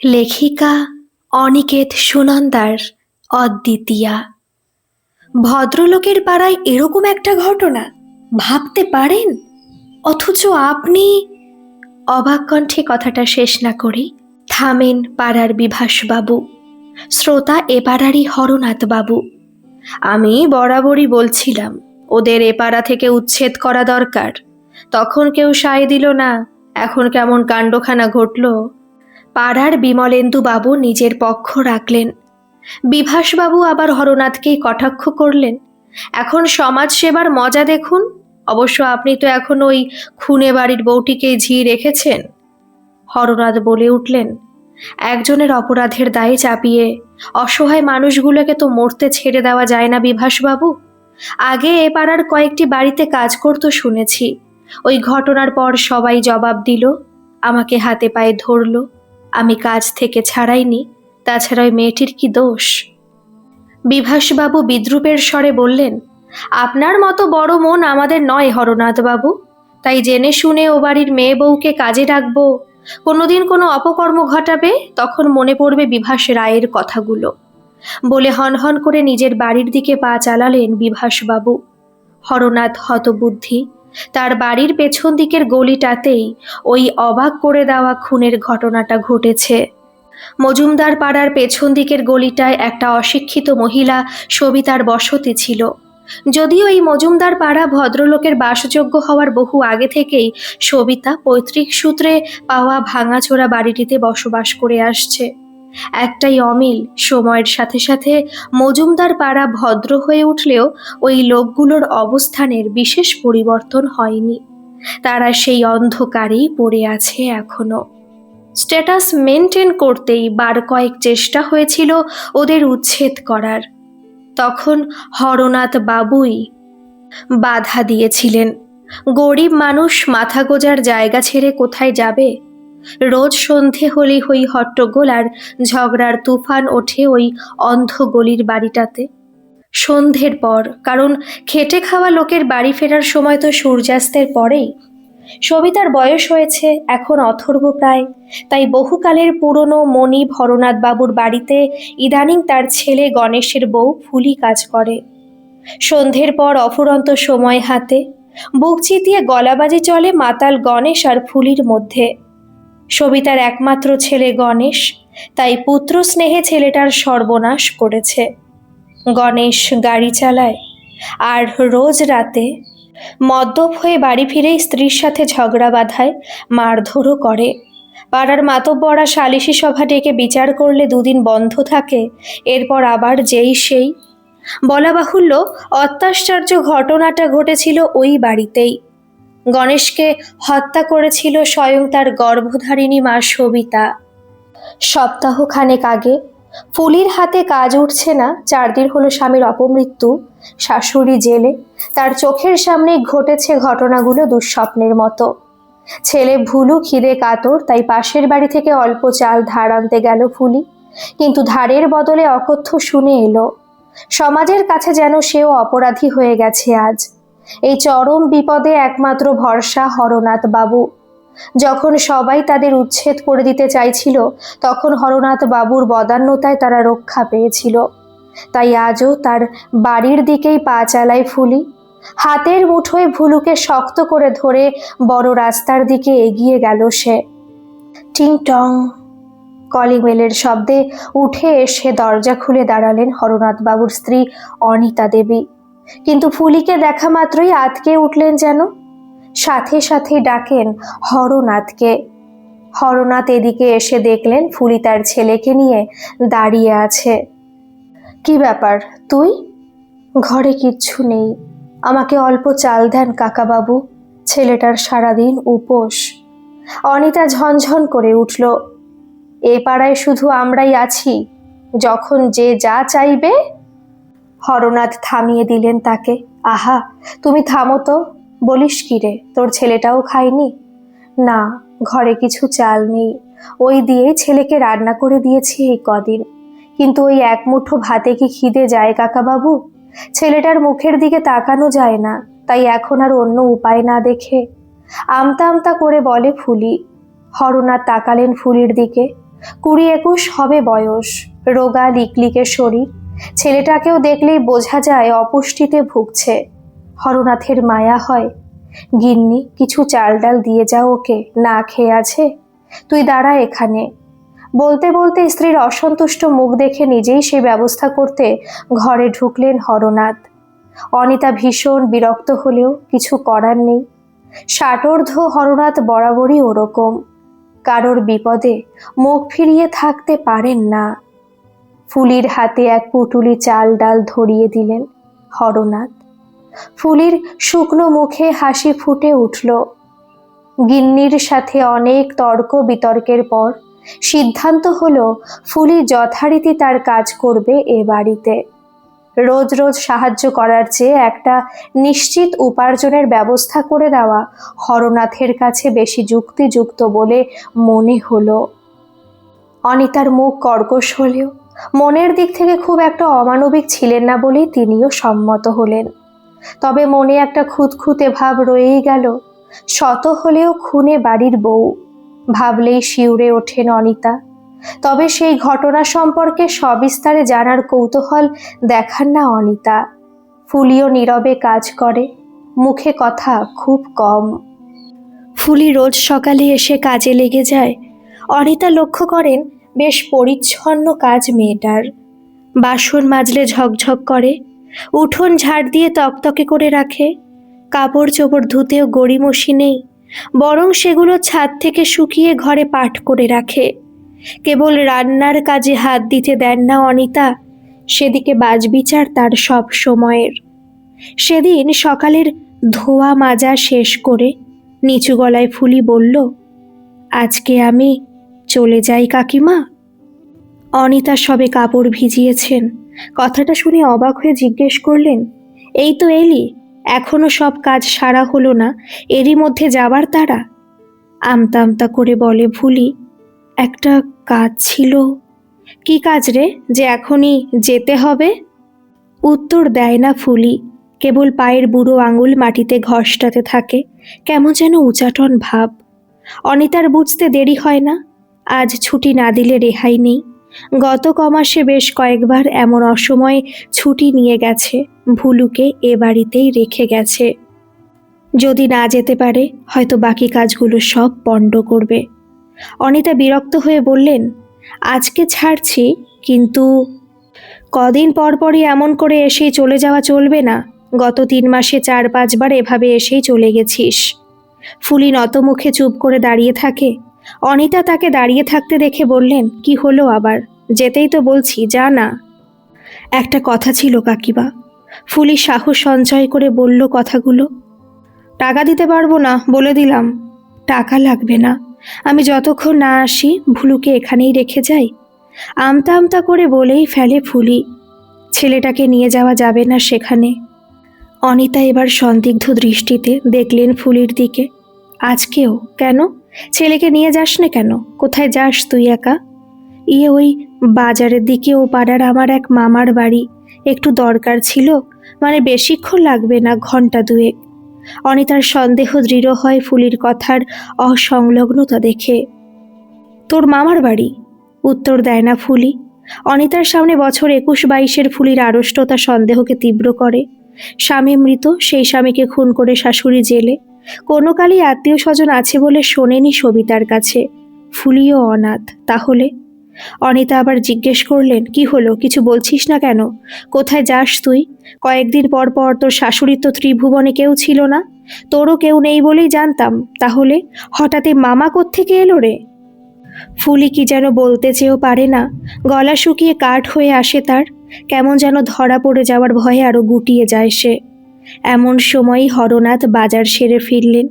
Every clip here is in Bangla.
লেখিকা অনিকেত সুনন্দার অদ্বিতীয়া। ভদ্রলোকের পাড়ায় এরকম একটা ঘটনা ভাবতে পারেন? অথচ আপনি। অবাক কণ্ঠে কথাটা শেষ না করেই থামেন পাড়ার বিভাসবাবু। শ্রোতা এ পাড়ারই হরনাথ বাবু। আমি বরাবরই বলছিলাম ওদের এ পাড়া থেকে উচ্ছেদ করা দরকার। তখন কেউ সায় দিল না। এখন কেমন কাণ্ডখানা ঘটল। পাড়ার বিমলেন্দু বাবু নিজের পক্ষ রাখলেন। বিভাসবাবু আবার হরনাথকেই কটাক্ষ করলেন। এখন সমাজ সেবার মজা দেখুন। অবশ্য আপনি তো এখন ওই খুনে বাড়ির বউটিকেই ঝি রেখেছেন। হরনাথ বলে উঠলেন, একজনের অপরাধের দায়ে চাপিয়ে অসহায় মানুষগুলোকে তো মরতে ছেড়ে দেওয়া যায় না বিভাসবাবু। আগে এ পাড়ার কয়েকটি বাড়িতে কাজ করতো শুনেছি। ওই ঘটনার পর সবাই জবাব দিল, আমাকে হাতে পায়ে ধরল। আমি কাজ থেকে ছাড়াইনি। তাছাড়া ওই মেয়েটির কি দোষ? বিভাসবাবু বিদ্রূপের স্বরে বললেন, আপনার মতো বড় মন আমাদের নয় হরনাথ বাবু। তাই জেনে শুনে ও বাড়ির মেয়ে বউকে কাজে রাখবো। কোনোদিন কোনো অপকর্ম ঘটাবে তখন মনে পড়বে বিভাস রায়ের কথাগুলো। বলে হনহন করে নিজের বাড়ির দিকে পা চালালেন বিভাসবাবু। হরনাথ হতবুদ্ধি। তার বাড়ির পেছন দিকের গলিটাতেই ওই অবাক করে দেওয়া খুনের ঘটনাটা ঘটেছে। মজুমদার পাড়ার পেছন দিকের গলিটায় একটা অশিক্ষিত মহিলা সবিতার বসতি ছিল। যদিও এই মজুমদার পাড়া ভদ্রলোকের বাসযোগ্য হওয়ার বহু আগে থেকেই সবিতা পৈতৃক সূত্রে পাওয়া ভাঙাচোরা বাড়িটিতে বসবাস করে আসছে। একটাই অমিল, সময়ের সাথে সাথে মজুমদার পাড়া ভদ্র হয়ে উঠলেও ওই লোকগুলোর অবস্থানের বিশেষ পরিবর্তন হয়নি। তারা সেই অন্ধকারেই পড়ে আছে এখনো। স্ট্যাটাস মেনটেন করতেই বার কয়েক চেষ্টা হয়েছিল ওদের উচ্ছেদ করার। তখন হরনাথ বাবুই বাধা দিয়েছিলেন। গরিব মানুষ মাথা গোজার জায়গা ছেড়ে কোথায় যাবে? রোজ সন্ধে হলেই হই হট্টগোল আর ঝগড়ার তুফান ওঠে ওই অন্ধ গলির বাড়িটাতে। সন্ধ্যের পর, কারণ খেটে খাওয়া লোকের বাড়ি ফেরার সময় তো সূর্যাস্তের পরেই। সবিতার বয়স হয়েছে এখন অথর্ব প্রায়। তাই বহুকালের পুরনো মণি হরনাথ বাবুর বাড়িতে ইদানিং তার ছেলে গণেশের বউ ফুলি কাজ করে। সন্ধ্যের পর অফুরন্ত সময় হাতে বুক চিতিয়ে গলাবাজি চলে মাতাল গণেশ আর ফুলির মধ্যে। সবিতার একমাত্র ছেলে গণেশ, তাই পুত্র স্নেহে ছেলেটার সর্বনাশ করেছে। গণেশ গাড়ি চালায় আর রোজ রাতে মদ্যপ হয়ে বাড়ি ফিরেই স্ত্রীর সাথে ঝগড়া বাঁধায়, মারধরও করে। পাড়ার মাতব্বরা সালিশি সভা ডেকে বিচার করলে দুদিন বন্ধ থাকে, এরপর আবার যেই সেই। বলা বাহুল্য, অত্যাশ্চর্য ঘটনাটা ঘটেছিল ওই বাড়িতেই। গণেশকে হত্যা করেছিল স্বয়ং তার গর্ভধারিণী মা সবিতা। সপ্তাহখানেক আগে ফুলির হাতে কাজ উঠছে না, 4 দিন হলো স্বামীর অপমৃত্যু, শাশুড়ি জেলে। তার চোখের সামনে ঘটেছে ঘটনাগুলো দুঃস্বপ্নের মতো। ছেলে ভুলু খিদে কাতর, তাই পাশের বাড়ি থেকে অল্প চাল ধার আনতে গেল ফুলি। কিন্তু ধারের বদলে অকথ্য শুনে এলো। সমাজের কাছে যেন সেও অপরাধী হয়ে গেছে আজ। এই চরম বিপদে একমাত্র ভরসা হরনাথ বাবু। যখন সবাই তাদের উচ্ছেদ করে দিতে চাইছিল, তখন হরনাথ বাবুর বদান্যতায় তারা রক্ষা পেয়েছিল। তাই আজও তার বাড়ির দিকেই পা চালায় ফুলি। হাতের মুঠোয় ভুলুকে শক্ত করে ধরে বড় রাস্তার দিকে এগিয়ে গেল সে। টিং টং কলিং বেলের শব্দে উঠে এসে দরজা খুলে দাঁড়ালেন হরনাথ বাবুর স্ত্রী অনিতা দেবী। কিন্তু ফুলিকে দেখা মাত্রই আঁতকে উঠলেন যেন। সাথে সাথে ডাকেন হরনাথকে। হরনাথ এদিকে এসে দেখলেন ফুলি তার ছেলেকে নিয়ে দাঁড়িয়ে আছে। কি ব্যাপার তুই? ঘরে কিচ্ছু নেই, আমাকে অল্প চাল দেন কাকাবাবু, ছেলেটার সারাদিন উপোস। অনিতা ঝনঝন করে উঠল, এ পাড়ায় শুধু আমরাই আছি, যখন যে যা চাইবে। হরনাথ থামিয়ে দিলেন তাকে। আহা, তুমি থামো তো। বলিস কি রে, তোর ছেলেটাও খায়নি? না, ঘরে কিছু চাল নেই, ওই দিয়েই ছেলেকে রান্না করে দিয়েছি এই কদিন। কিন্তু ওই এক মুঠো ভাতে কি খিদে যায় কাকাবাবু? ছেলেটার মুখের দিকে তাকানো যায় না, তাই এখন আর অন্য উপায় না দেখে আমতা আমতা করে বলে ফুলি। হরনাথ তাকালেন ফুলির দিকে। 20-21 হবে বয়স, রোগা লিকলিকে শরীর। ছেলেটাকেও দেখলেই বোঝা যায় অপুষ্টিতে ভুগছে। হরনাথের মায়া হয়। গিন্নি, কিছু চাল ডাল দিয়ে যাও ওকে, না খেয়ে আছে। তুই দাঁড়া এখানে। বলতে বলতে স্ত্রীর অসন্তুষ্ট মুখ দেখে নিজেই সে ব্যবস্থা করতে ঘরে ঢুকলেন হরনাথ। অনিতা ভীষণ বিরক্ত হলেও কিছু করার নেই। ষাটোর্ধ্ব হরনাথ বরাবরই ওরকম, কারোর বিপদে মুখ ফিরিয়ে থাকতে পারেন না। ফুলির হাতে এক পুটুলি চাল ডাল ধরিয়ে দিলেন হরনাথ। ফুলির শুকনো মুখে হাসি ফুটে উঠল। গিন্নির সাথে অনেক তর্ক বিতর্কের পর সিদ্ধান্ত হলো ফুলি যথারীতি তার কাজ করবে এ বাড়িতে। রোজ রোজ সাহায্য করার চেয়ে একটা নিশ্চিত উপার্জনের ব্যবস্থা করে দেওয়া হরনাথের কাছে বেশি যুক্তিযুক্ত বলে মনে হলো। অনিতার মুখ কর্কশ হলেও মনের দিক থেকে খুব একটা অমানবিক ছিলেন না বলেই তিনিও সম্মত হলেন। তবে মনে একটা খুঁতখুঁতে ভাব রয়েই গেল। শত হলেও খুনে বাড়ির বউ, ভাবলেই শিউরে ওঠেন অনিতা। তবে সেই ঘটনা সম্পর্কে সবিস্তারে জানার কৌতূহল দেখান না অনিতা। ফুলিও নীরবে কাজ করে, মুখে কথা খুব কম। ফুলি রোজ সকালে এসে কাজে লেগে যায়। অনিতা লক্ষ্য করেন বেশ পরিচ্ছন্ন কাজ মেয়েটার। বাসন মাজলে ঝকঝক করে, উঠোন ঝাড় দিয়ে তকতকে করে রাখে। কাপড় চোপড় ধুতেও গড়িমসি নেই, বরং সেগুলো ছাদ থেকে শুকিয়ে ঘরে পাট করে রাখে। কেবল রান্নার কাজে হাত দিতে দেন না অনিতা, সেদিকে বাজবিচার তার সব সময়ের। সেদিন সকালের ধোয়া মাজা শেষ করে নিচু গলায় ফুলি বলল, আজকে আমি চলে যাই কাকিমা। অনিতা সবে কাপড় ভিজিয়েছেন। কথাটা শুনে অবাক হয়ে জিজ্ঞেস করলেন, এই তো এলি, এখনো সব কাজ সারা হলো না, এরই মধ্যে যাবার তাড়া? আমতা আমতা করে বলে ফুলি, একটা কাজ ছিল। কি কাজ রে, যে এখনই যেতে হবে? উত্তর দেয় না ফুলি, কেবল পায়ের বুড়ো আঙুল মাটিতে ঘষটাতে থাকে, কেমন যেন উচাটন ভাব। অনিতার বুঝতে দেরি হয় না, আজ ছুটি না দিলে রেহাই নেই। গত কমাসে বেশ কয়েকবার এমন অসময়ে ছুটি নিয়ে গেছে, ভুলুকে এ বাড়িতেই রেখে গেছে। যদি না যেতে পারে হয়তো বাকি কাজগুলো সব পণ্ড করবে। অনিতা বিরক্ত হয়ে বললেন, আজকে ছাড়ছি, কিন্তু কদিন পর পরই এমন করে এসেই চলে যাওয়া চলবে না। গত 3 মাসে 4-5 বার এভাবে এসেই চলে গেছিস। ফুলি নত মুখে চুপ করে দাঁড়িয়ে থাকে। অনিতা তাকে দাঁড়িয়ে থাকতে দেখে বললেন, কি হলো আবার? যেতেই তো বলছি, যা না। একটা কথা ছিল কাকিমা। ফুলি সাহস সঞ্চয় করে বলল কথাগুলো। টাকা দিতে পারবো না, বলে দিলাম। টাকা লাগবে না, আমি যতক্ষণ না আসি ভুলুকে এখানেই রেখে যাই। আমতা আমতা করে বলেই ফেলে ফুলি। ছেলেটাকে নিয়ে যাওয়া যাবে না সেখানে। অনিতা এবার সন্দিগ্ধ দৃষ্টিতে দেখলেন ফুলির দিকে। আজকেও? কেন? ছেলেকে নিয়ে যাস না কেন? কোথায় যাস তুই একা? ওই বাজারের দিকে, ও পাড়ার আমার এক মামার বাড়ি, একটু দরকার ছিল, মানে বেশিক্ষণ লাগবে না, ঘন্টা 2। অনিতার সন্দেহ দৃঢ় হয় ফুলির কথার অসংলগ্নতা দেখে। তোর মামার বাড়ি? উত্তর দেয় না ফুলি। অনিতার সামনে বছর 21-22-এর ফুলির আড়ষ্টতা সন্দেহকে তীব্র করে। স্বামী মৃত, সেই স্বামীকে খুন করে শাশুড়ি জেলে। কোনো কালই আত্মীয় স্বজন আছে বলে শোনেনি সবিতার কাছে। ফুলিও অনাথ। তাহলে? অনিতা আবার জিজ্ঞেস করলেন, কি হলো, কিছু বলছিস না কেন? কোথায় যাস তুই? কয়েকদিন পর পর তোর শাশুড়ির তো ত্রিভুবনে কেউ ছিল না, তোরও কেউ নেই বলেই জানতাম। তাহলে হঠাৎ মামা কোত্থেকে এলো রে? ফুলি কি যেন বলতে চেয়েও পারে না, গলা শুকিয়ে কাঠ হয়ে আসে তার। কেমন যেন ধরা পড়ে যাওয়ার ভয়ে আরো গুটিয়ে যায় সে। এমন সময়ই হরনাথ বাজার সেরে ফিরলেন।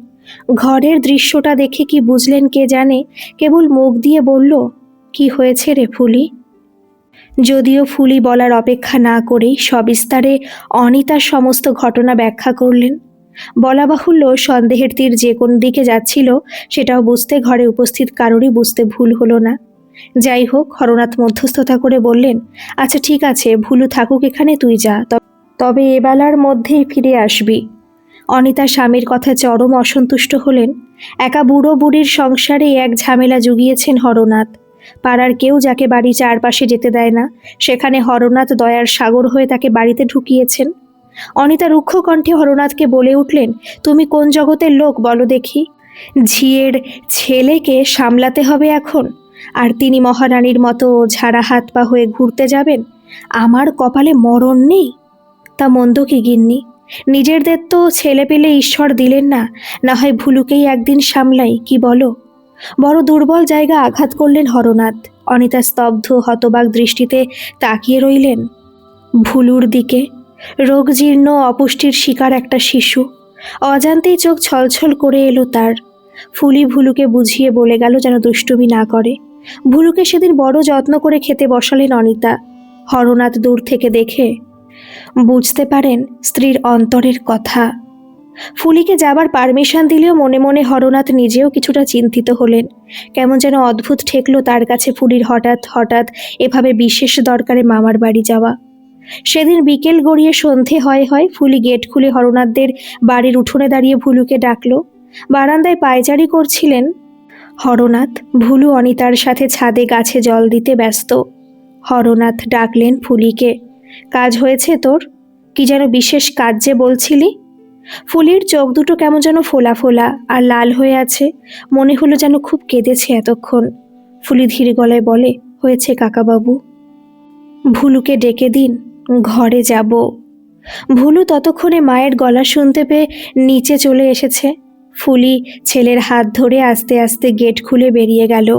ঘরের দৃশ্যটা দেখে কি বুঝলেন কে জানে, কেবল মুখ দিয়ে বলল, কি হয়েছে রে ফুলি? যদিও ফুলি বলার অপেক্ষা না করেই সবিস্তারে অনিতার সমস্ত ঘটনা ব্যাখ্যা করলেন। বলা বাহুল্য, সন্দেহের তীর যে কোন দিকে যাচ্ছিল সেটাও বুঝতে ঘরে উপস্থিত কারোরই বুঝতে ভুল হলো না। যাই হোক, হরনাথ মধ্যস্থতা করে বললেন, আচ্ছা ঠিক আছে, ভুলু থাকুক এখানে, তুই যা, তবে এবেলার মধ্যেই ফিরে আসবি। অনিতা স্বামীর কথা চরম অসন্তুষ্ট হলেন। একা বুড়ো বুড়ির সংসারে এক ঝামেলা জুগিয়েছেন হরনাথ। পাড়ার কেউ যাকে বাড়ি চারপাশে যেতে দেয় না, সেখানে হরনাথ দয়ার সাগর হয়ে তাকে বাড়িতে ঢুকিয়েছেন। অনিতা রুক্ষ কণ্ঠে হরনাথকে বলে উঠলেন, তুমি কোন জগতের লোক বলো দেখি? ঝিয়ের ছেলেকে সামলাতে হবে এখন, আর তিনি মহারানীর মতো ঝাড়া হাত পা হয়ে ঘুরতে যাবেন? আমার কপালে মরণ নেই। তা মন্দ কি গিন্নি? নিজেরদের তো ছেলে পেলে ঈশ্বর দিলেন না, না হয় ভুলুকেই একদিন সামলাই, কি বলো? বড় দুর্বল জায়গা আঘাত করলেন হরনাথ। অনিতা স্তব্ধ হতবাক দৃষ্টিতে তাকিয়ে রইলেন ভুলুর দিকে। রোগজীর্ণ অপুষ্টির শিকার একটা শিশু। অজান্তেই চোখ ছলছল করে এলো তার। ফুলি ভুলুকে বুঝিয়ে বলে গেল যেন দুষ্টুমি না করে। ভুলুকে সেদিন বড় যত্ন করে খেতে বসালেন অনিতা। হরনাথ দূর থেকে দেখে বুঝতে পারেন স্ত্রীর অন্তরের কথা। ফুলিকে যাবার পারমিশন দিলেও মনে মনে হরনাথ নিজেও কিছুটা চিন্তিত হলেন। কেমন যেন অদ্ভুত ঠেকলো তার কাছে ফুলির হঠাৎ হঠাৎ এভাবে বিশেষ দরকারে মামার বাড়ি যাওয়া। সেদিন বিকেল গড়িয়ে সন্ধে হয় ফুলি গেট খুলে হরনাথদের বাড়ির উঠোনে দাঁড়িয়ে ভুলুকে ডাকলো। বারান্দায় পায়চারি করছিলেন হরনাথ। ভুলু অনিতার সাথে ছাদে গাছে জল দিতে ব্যস্ত। হরনাথ ডাকলেন ফুলিকে, কাজ হয়েছে তোর? কি যেন বিশেষ কাজ যে বলছিলি? ফুলির চোখ দুটো কেমন যেন ফোলা ফোলা আর লাল হয়ে আছে। মনে হলো যেন খুব কেঁদেছে এতক্ষণ। ফুলি ধীর গলায় বলে, হয়েছে কাকাবাবু। ভুলুকে ডেকে দিন, ঘরে যাব। ভুলু ততক্ষণে মায়ের গলা শুনতে পেয়ে নিচে চলে এসেছে। ফুলি ছেলের হাত ধরে আস্তে আস্তে গেট খুলে বেরিয়ে গেল।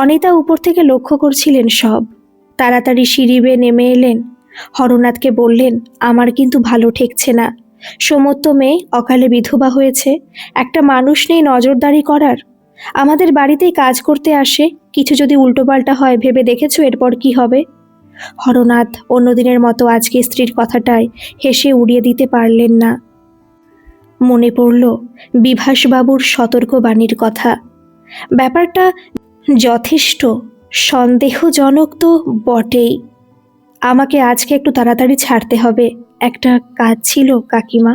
অনিতা উপর থেকে লক্ষ্য করছিলেন সব। তাড়াতাড়ি সিঁড়ি বেয়ে নেমে এলেন। হরনাথকে বললেন, আমার কিন্তু ভালো ঠেকছে না। সমস্ত মেয়ে অকালে বিধবা হয়েছে, একটা মানুষ নেই নজরদারি করার। আমাদের বাড়িতেই কাজ করতে আসে, কিছু যদি উল্টোপাল্টা হয় ভেবে দেখেছো এরপর কি হবে? হরনাথ অন্যদিনের মতো আজকে স্ত্রীর কথাটায় হেসে উড়িয়ে দিতে পারলেন না। মনে পড়ল বিভাসবাবুর সতর্কবাণীর কথা। ব্যাপারটা যথেষ্ট সন্দেহজনক তো বটেই। আমাকে আজকে একটু তাড়াতাড়ি ছাড়তে হবে, একটা কাজ ছিল কাকিমা।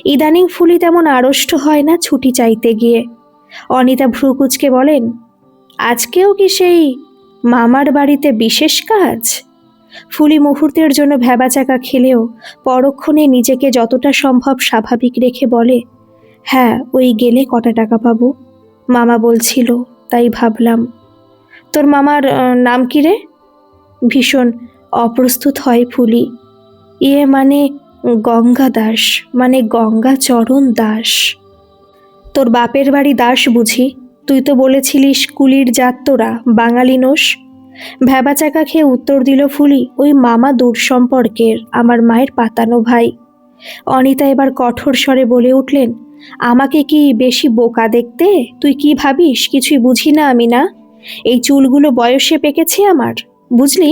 ইদানিং ফুলি তেমন আড়ষ্ট হয় না ছুটি চাইতে গিয়ে। অনিতা ভ্রু কুঁচকে বলেন, আজকেও কি সেই মামার বাড়িতে বিশেষ কাজ? ফুলি মুহূর্তের জন্য ভ্যাবাচাকা খেলেও পরক্ষণে নিজেকে যতটা সম্ভব স্বাভাবিক রেখে বলে, হ্যাঁ, ওই গেলে কটা টাকা পাবো? মামা বলছিল, তাই ভাবলাম। তোর মামার নাম কি রে? ভীষণ অপ্রস্তুত হয় ফুলি। মানে গঙ্গা দাস, মানে গঙ্গাচরণ দাস। তোর বাপের বাড়ি দাস বুঝি? তুই তো বলেছিলিস কুলির জাত তোরা, বাঙালি নোস। ভ্যাবাচাকা খেয়ে উত্তর দিল ফুলি, ওই মামা দূর সম্পর্কের, আমার মায়ের পাতানো ভাই। অনিতা এবার কঠোর স্বরে বলে উঠলেন, আমাকে কি বেশি বোকা দেখতে? তুই কি ভাবিস কিছুই বুঝি না আমি? না, এই চুলগুলো বয়সে পেকেছে আমার, বুঝলি?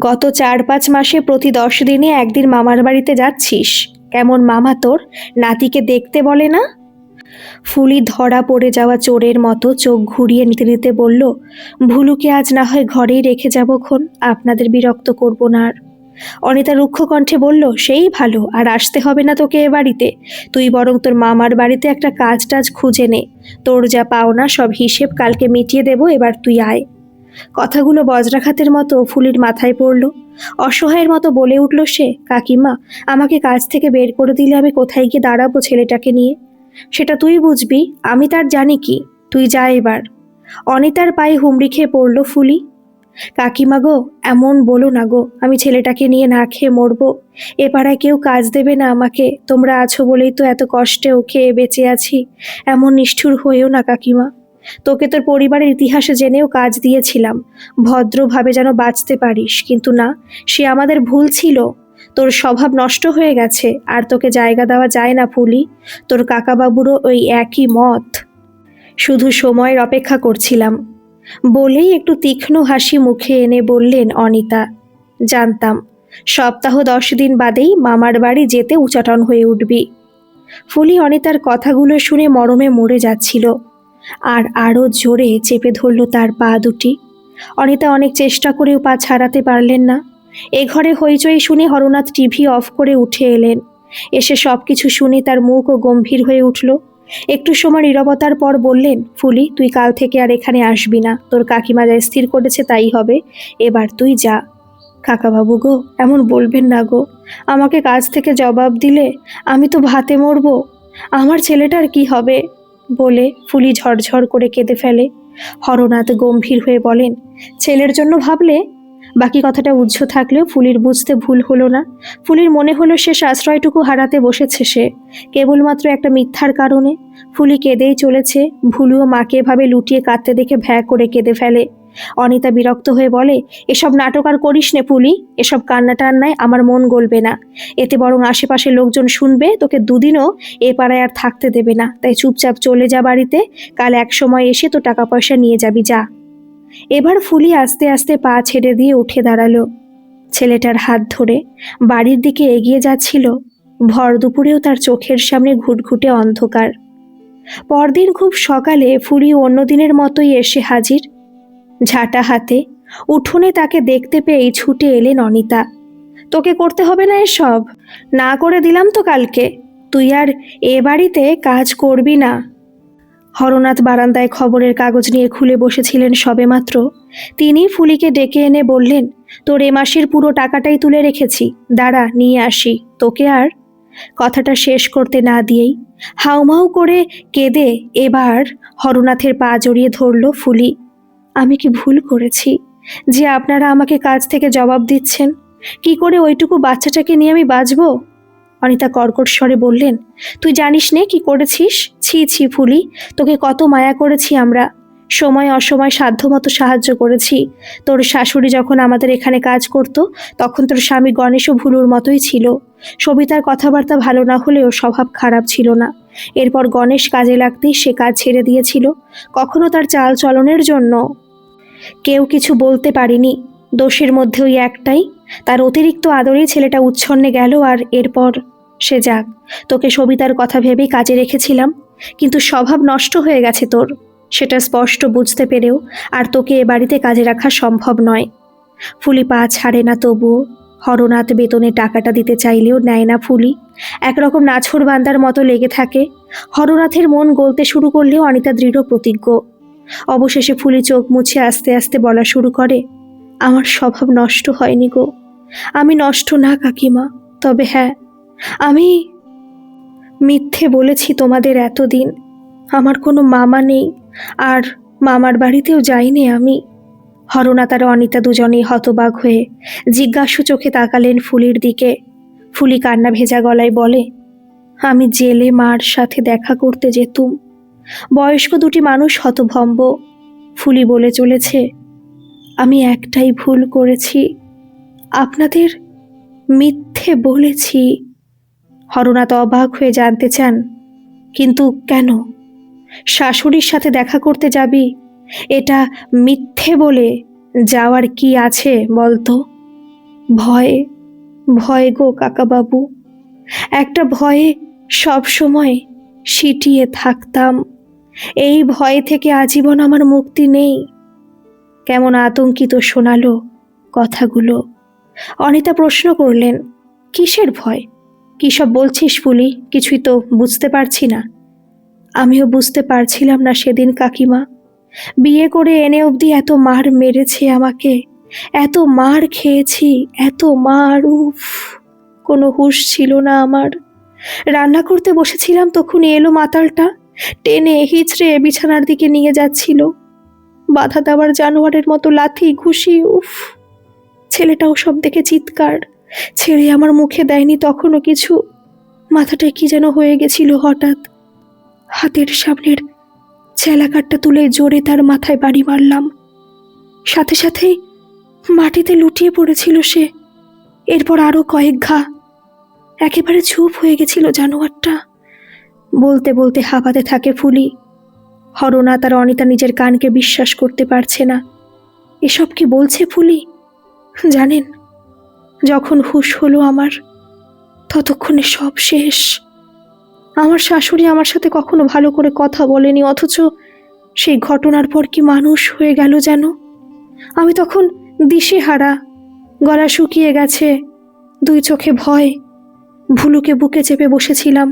গত 4-5 মাসে প্রতি 10 দিনে একদিন মামার বাড়িতে যাচ্ছিস। কেমন মামা তোর? নাতিকে দেখতে বলে না? ফুলি ধরা পড়ে যাওয়া চোরের মতো চোখ ঘুরিয়ে নিতে নিতে বলল, ভুলুকে আজ না হয় ঘরেই রেখে যাবক্ষণ, আপনাদের বিরক্ত করব না আর। অনিতা রুক্ষ কণ্ঠে বলল, সেই ভালো, আর আসতে হবে না তোকে এ বাড়িতে। তুই বরং তোর মামার বাড়িতে একটা কাজ টাজ খুঁজে নে। তোর যা পাওনা সব হিসেব কালকে মিটিয়ে দেব, এবার তুই আয়। কথাগুলো বজ্রাঘাতের মতো ফুলির মাথায় পড়ল। অসহায়ের মতো বলে উঠল সে, কাকিমা, আমাকে কাজ থেকে বের করে দিলে আমি কোথায় গিয়ে দাঁড়াবো ছেলেটাকে নিয়ে? সেটা তুই বুঝবি, আমি তার জানি কি। তুই যা এবার। অনিতার পায়ে হুমড়ি খেয়ে পড়ল ফুলি। কাকিমা গো, এমন বলো না গো, আমি ছেলেটাকে নিয়ে না খেয়ে মরবো। এ পাড়ায় কেউ কাজ দেবে না আমাকে, তোমরা আছো বলেই তো এত কষ্টেও খেয়ে বেঁচে আছি। এমন নিষ্ঠুর হয়েও না কাকিমা। তোকে তোর পরিবারের ইতিহাসে জেনেও কাজ দিয়েছিলাম, ভদ্রভাবে যেন বাঁচতে পারিস, কিন্তু না, সে আমাদের ভুল ছিল। তোর স্বভাব নষ্ট হয়ে গেছে, আর তোকে জায়গা দেওয়া যায় না ফুলি। তোর কাকাবাবুরও ওই একই মত। শুধু সময়ের অপেক্ষা করছিলাম। বলেই একটু তীক্ষ্ণ হাসি মুখে এনে বললেন অনিতা, জানতাম সপ্তাহ 10 দিন বাদেই মামার বাড়ি যেতে উচাটন হয়ে উঠবি। ফুলি অনিতার কথাগুলো শুনে মরমে মরে যাচ্ছিল, আর আরও জোরে চেপে ধরল তার পা দুটি। অনিতা অনেক চেষ্টা করেও পা ছাড়াতে পারলেন না। এ ঘরে হইচই শুনে হরনাথ টিভি অফ করে উঠে এলেন। এসে সব কিছু শুনে তার মুখও গম্ভীর হয়ে উঠল। একটু সময় নীরবতার পর বললেন, ফুলি, তুই কাল থেকে আর এখানে আসবি না। তোর কাকিমা যা স্থির করেছে তাই হবে। এবার তুই যা। কাকাবাবু গো, এমন বলবেন না গো। আমাকে কাজ থেকে জবাব দিলে আমি তো ভাতে মরবো। আমার ছেলেটার কি হবে? বলে ফুলি ঝরঝর করে কেঁদে ফেলে। হরনাথ গম্ভীর হয়ে বলেন, ছেলের জন্য ভাবলে? বাকি কথাটা উহ্য থাকলেও ফুলির বুঝতে ভুল হলো না। ফুলির মনে হলো শেষ আশ্রয়টুকু হারাতে বসেছে সে, কেবলমাত্র একটা মিথ্যার কারণে। ফুলি কেঁদেই চলেছে। ভুলুও মাকে এভাবে লুটিয়ে কাঁদতে দেখে ভ্যা করে কেঁদে ফেলে। অনিতা বিরক্ত হয়ে বলে, এসব নাটক আর করিস নে ফুলি। এসব কান্না টান্নায় আমার মন গলবে না। এতে বরং আশেপাশে লোকজন শুনবে, তোকে দুদিনও এ পাড়ায় আর থাকতে দেবে না। তাই চুপচাপ চলে যা বাড়িতে। কাল এক সময় এসে তো টাকা পয়সা নিয়ে যাবি, যা। এবার ফুলি আস্তে আস্তে পা ছেড়ে দিয়ে উঠে দাঁড়ালো। ছেলেটার হাত ধরে বাড়ির দিকে এগিয়ে যাচ্ছিল। ভর দুপুরেও তার চোখের সামনে ঘুটঘুটে অন্ধকার। পরদিন খুব সকালে ফুলি অন্য দিনের মতোই এসে হাজির, ঝাঁটা হাতে। উঠোনে তাকে দেখতে পেয়েই ছুটে এলেন অনিতা। তোকে করতে হবে না এসব, না করে দিলাম তো কালকে। তুই আর এ বাড়িতে কাজ করবি না। হরনাথ বারান্দায় খবরের কাগজ নিয়ে খুলে বসেছিলেন সবেমাত্র। তিনি ফুলিকে ডেকে এনে বললেন, তোর এ মাসের পুরো টাকাটাই তুলে রেখেছি, দাঁড়া নিয়ে আসি তোকে। আর কথাটা শেষ করতে না দিয়েই হাউমাউ করে কেঁদে এবার হরনাথের পা জড়িয়ে ধরল ফুলি। আমি কি ভুল করেছি যে আপনারা আমাকে কাজ থেকে জবাব দিচ্ছেন? কি করে ওইটুকু বাচ্চাটাকে নিয়ে আমি বাঁচবো? অনিতা কর্কট স্বরে বললেন, তুই জানিস নে কি করেছিস? ছি ছি ফুলি, তোকে কত মায়া করেছি আমরা। সময় অসময় সাধ্যমতো সাহায্য করেছি। তোর শাশুড়ি যখন আমাদের এখানে কাজ করত, তখন তোর স্বামী গণেশও ভুলুর মতোই ছিল। সবিতার কথাবার্তা ভালো না হলেও স্বভাব খারাপ ছিল না। এরপর গণেশ কাজে লাগতেই সে কাজ ছেড়ে দিয়েছিল। কখনো তার চাল চলনের জন্য কেউ কিছু বলতে পারিনি। দোষের মধ্যে ওই একটাই, তার অতিরিক্ত আদরেই ছেলেটা উচ্ছন্নে গেল। আর এরপর সে যাক, তোকে সবিতার কথা ভেবেই কাজে রেখেছিলাম, কিন্তু স্বভাব নষ্ট হয়ে গেছে তোর, সেটা স্পষ্ট বুঝতে পেরেও আর তোকে এ বাড়িতে কাজে রাখা সম্ভব নয়। ফুলি পা ছাড়ে না তবুও। হরনাথ বেতনে টাকাটা দিতে চাইলেও নেয় না ফুলি। একরকম নাছোড় বান্দার মতো লেগে থাকে। হরনাথের মন গলতে শুরু করলেও অনিতা দৃঢ় প্রতিজ্ঞ। অবশেষে ফুলি চোখ মুছে আস্তে আস্তে বলা শুরু করে, আমার স্বভাব নষ্ট হয়নি গো। আমি নষ্ট না কাকিমা, তবে হ্যাঁ, আমি মিথ্যে বলেছি তোমাদের এতদিন। আমার কোনো মামা নেই, আর মামার বাড়িতেও যাইনি আমি। হরনাথ আর অনিতা দুজনেই হতবাক হয়ে জিজ্ঞাসু চোখে তাকালেন ফুলির দিকে। ফুলি কান্না ভেজা গলায় বলে, আমি জেলে মার সাথে দেখা করতে যেতুম। বয়স্ক দুটি মানুষ হতভম্ব। ফুলি বলে চলেছে, আমি একটাই ভুল করেছি, আপনাদের মিথ্যে বলেছি। হরনাথ অবাক হয়ে জানতে চান, কিন্তু কেন? শাশুড়ির সাথে দেখা করতে যাবি, এটা মিথ্যে বলে যাওয়ার কি আছে বলতো? ভয়ে, ভয় গো কাকাবাবু, একটা ভয়ে সব সময় সিটিয়ে থাকতাম। এই ভয় থেকে আজীবন আমার মুক্তি নেই। কেমন আতঙ্কিত শোনালো কথাগুলো। অনিতা প্রশ্ন করলেন, কিসের ভয়? কী সব বলছিস ফুলি? কিছুই তো বুঝতে পারছি না। আমিও বুঝতে পারছিলাম না সেদিন কাকিমা। বিয়ে করে এনে অবধি এত মার মেরেছে আমাকে, এত মার খেয়েছি, এত মার, উফ, কোনো হুঁশ ছিল না আমার। রান্না করতে বসেছিলাম, তখনই এলো মাতালটা, টেনে হিচড়ে বিছানার দিকে নিয়ে যাচ্ছিল। বাধা দেওয়ার জানোয়ারের মতো লাথি ঘুষি, উফ। ছেলেটাও সব দেখে চিৎকার ছেড়ে আমার মুখে দেয়নি তখনও কিছু। মাথাটায় কি যেন হয়ে গেছিল হঠাৎ। হাতের সামনের চেলাকাঠটা তুলে জোরে তার মাথায় বাড়ি মারলাম। সাথে সাথেই মাটিতে লুটিয়ে পড়েছিল সে। এরপর আরো কয়েক ঘা। একেবারে চুপ হয়ে গেছিল জানোয়ারটা। বলতে বলতে হাঁপাতে থাকে ফুলি। হরনাথ আর অনিতা নিজের কানকে বিশ্বাস করতে পারছে না। এসব কি বলছে ফুলি? জানেন, যখন হুঁশ হলো আমার, ততক্ষণে সব শেষ। আমার শাশুড়ি আমার সাথে কখনো ভালো করে কথা বলেনি, অথচ সেই ঘটনার পর কি মানুষ হয়ে গেল যেন। আমি তখন দিশেহারা, গলা শুকিয়ে গেছে, দুই চোখে ভয়। ভুলুকে বুকে চেপে বসেছিলাম।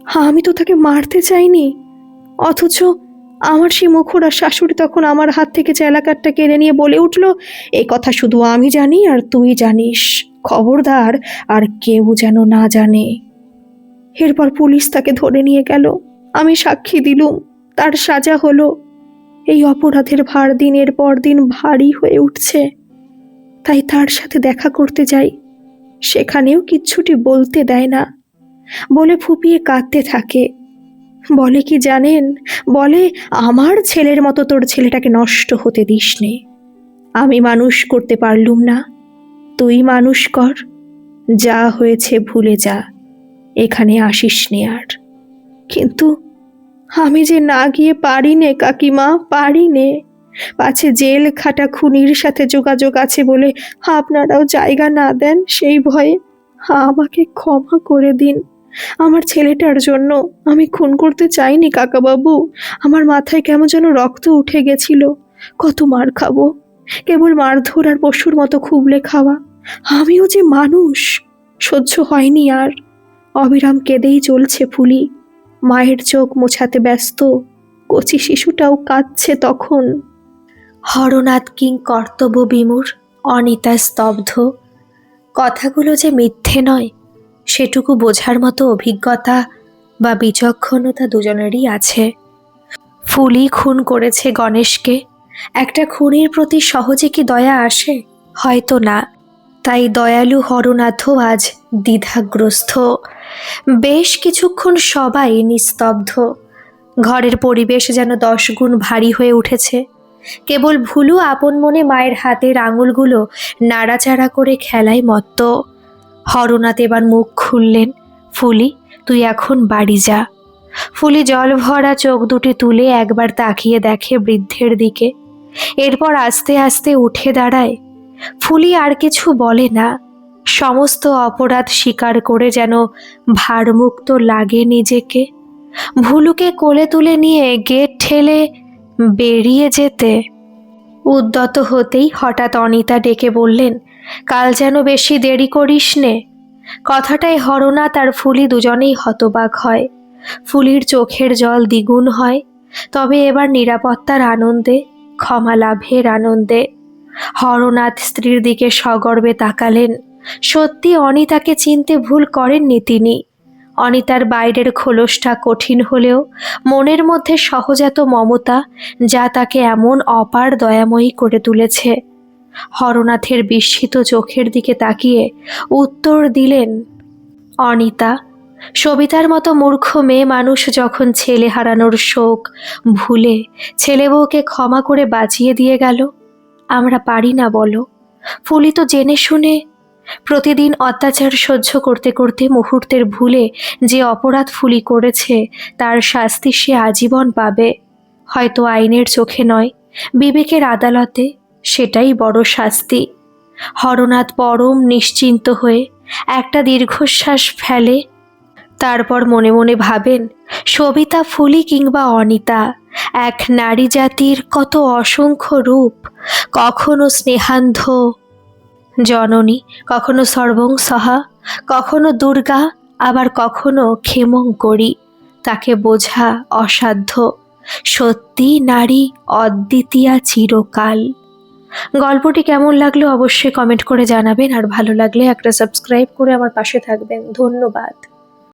আমি তো তাকে মারতে চাইনি, অথচ আমার সেই মুখোরা শাশুড়ি তখন আমার হাত থেকে চেলাকাঠটা কেড়ে নিয়ে বলে উঠল, এই কথা শুধু আমি জানি আর তুই জানিস, খবরদার আর কেউ যেন না জানে। এরপর পুলিশ তাকে ধরে নিয়ে গেল, আমি সাক্ষী দিলুম, তার সাজা হলো। এই অপরাধের ভার দিনের পর দিন ভারী হয়ে উঠছে, তাই তার সাথে দেখা করতে যাই, সেখানেও কিচ্ছুটি বলতে দেয় না, বলে ফুপিয়ে কাঁদতে থাকে। বলে কি জানেন, বলে আমার ছেলের মতো তোর ছেলেটাকে নষ্ট হতে দিস নে, আমি মানুষ করতে পারলুম না, তুই মানুষ কর, যা হয়েছে ভুলে যা, এখানে আসিস নে আর। কিন্তু আমি যে না গিয়ে পারি নে কাকিমা, পারি নে, পাছে জেল খাটা খুনির সাথে যোগাযোগ আছে বলে আপনারাও জায়গা না দেন, সেই ভয়ে আমাকে ক্ষমা করে দিন। আমার ছেলেটার জন্য আমি খুন করতে চাইনি কাকাবাবু, আমার মাথায় কেমন যেন রক্ত উঠে গেছিল, কত মার খাবো, কেবল মারধর আর পশুর মতো খুবলে খাওয়া, আমিও যে মানুষ, সহ্য হয়নি আর। অবিরাম কেঁদেই চলছে ফুলি, মায়ের চোখ মোছাতে ব্যস্ত, কচি শিশুটাও কাঁদছে তখন। হরনাথ কিং কর্তব্য বিমূঢ়, অনিতা স্তব্ধ। কথাগুলো যে মিথ্যে নয় সেটুকু বোঝার মতো অভিজ্ঞতা বা বিচক্ষণতা দুজনেরই আছে। ফুলি খুন করেছে গণেশকে, একটা খুনির প্রতি সহজে কি দয়া আসে? হয়তো না। তাই দয়ালু হরনাথও আজ দ্বিধাগ্রস্ত। বেশ কিছুক্ষণ সবাই নিস্তব্ধ, ঘরের পরিবেশ যেন 10 গুণ ভারী হয়ে উঠেছে। কেবল ভুলু আপন মনে মায়ের হাতের আঙুলগুলো নাড়াচাড়া করে খেলায় মত্ত। হরনাথ এবার মুখ খুললেন, ফুলি তুই এখন বাড়ি যা। ফুলি জল ভরা চোখ দুটি তুলে একবার তাকিয়ে দেখে বৃদ্ধের দিকে, এরপর আস্তে আস্তে উঠে দাঁড়ায়। ফুলি আর কিছু বলে না, সমস্ত অপরাধ স্বীকার করে যেন ভারমুক্ত লাগে নিজেকে। ভুলুকে কোলে তুলে নিয়ে গেট ঠেলে বেরিয়ে যেতে উদ্যত হতেই হঠাৎ অনিতা ডেকে বললেন, কাল যেন বেশি দেরি করিস নে। কথাটায় হরনাথ আর ফুলি দুজনেই হতবাক হয়। ফুলির চোখের জল দ্বিগুণ হয়, তবে এবার নিরাপত্তার আনন্দে, ক্ষমা লাভের আনন্দে। হরনাথ স্ত্রীর দিকে সগর্বে তাকালেন। সত্যি অনিতাকে চিনতে ভুল করেননি তিনি। অনিতার বাইরের খোলসটা কঠিন হলেও মনের মধ্যে সহজাত মমতা, যা তাকে এমন অপার দয়াময়ী করে তুলেছে। হরনাথের বিস্মিত চোখের দিকে তাকিয়ে উত্তর দিলেন, অনিতা, সবিতার মতো মূর্খ মেয়ে মানুষ যখন ছেলে হারানোর শোক ভুলে ছেলে বউকে ক্ষমা করে বাঁচিয়ে দিয়ে গেল, আমরা পারি না বলো? ফুলি তো জেনে শুনে প্রতিদিন অত্যাচার সহ্য করতে করতে মুহূর্তের ভুলে যে অপরাধ ফুলি করেছে তার শাস্তি সে আজীবন পাবে। হয়তো আইনের চোখে নয়, বিবেকের আদালতে সেটাই বড় শাস্তি। হরনাথ পরম নিশ্চিন্ত হয়ে একটা দীর্ঘশ্বাস ফেলে, তারপর মনে মনে ভাবেন, সবিতা, ফুলি কিংবা অনিতা, এক নারী জাতির কত অসংখ্য রূপ, কখনো স্নেহান্ধ জননী, কখনো সর্বংসহা, কখনো দুর্গা, আবার কখনো ক্ষেমঙ্করী। তাকে বোঝা অসাধ্য, সত্যি নারী অদ্বিতীয়া চিরকাল। গল্পটি কেমন লাগলো অবশ্যই কমেন্ট করে জানাবেন, আর ভালো লাগলে একটা সাবস্ক্রাইব করে আমার পাশে থাকবেন। ধন্যবাদ।